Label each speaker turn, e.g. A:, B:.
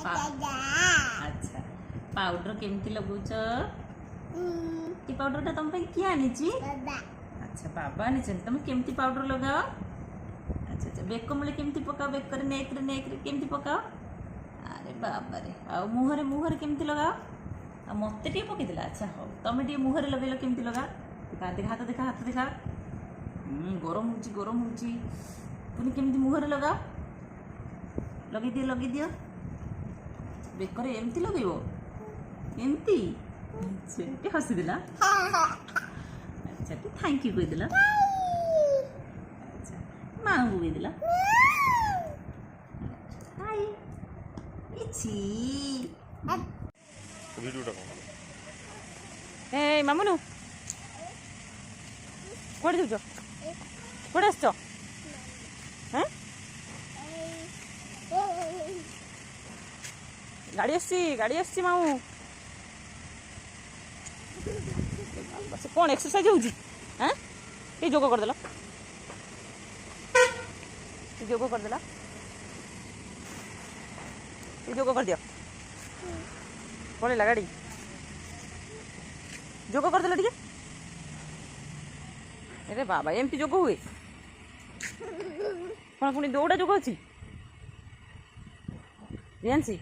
A: अच्छा पाउडर केमती लगौछ ये पाउडर तुम किए आनी अच्छा बाबा आनी तुम केमती पाउडर लगाओ अच्छा अच्छा बेक मूले केमती पकाओ बेक नेक केमती पकाओ अरे बाबा रे आ मुहरे मुहरे केमती लगाओ आ मत टे पकईदेला अच्छा हो तुम टे मुहरे लगेल केमती लगा देखा हाथ देखा गरम हो पुनी केमती मुहरे लगाओ लगे दियो बेकर एमती लगेब एमती अच्छा हसी देला अच्छा थैंक यू कहीदेला अच्छा माँ को कहीदेला हाय इची ए मामुनु कोड़े जाऊछ कोड़े आस हाँ गाड़ी आसी मामू से कौन एक्सरसाइज होउची हाँ ये जोग करदेला जोग करदेला ये जोग कर दियो पड़ेगा गाड़ी जोग करदेला टिके अरे बाबा एमती जोग हुए कौन पुणी दौड़ा जोग अच्छी रियांसी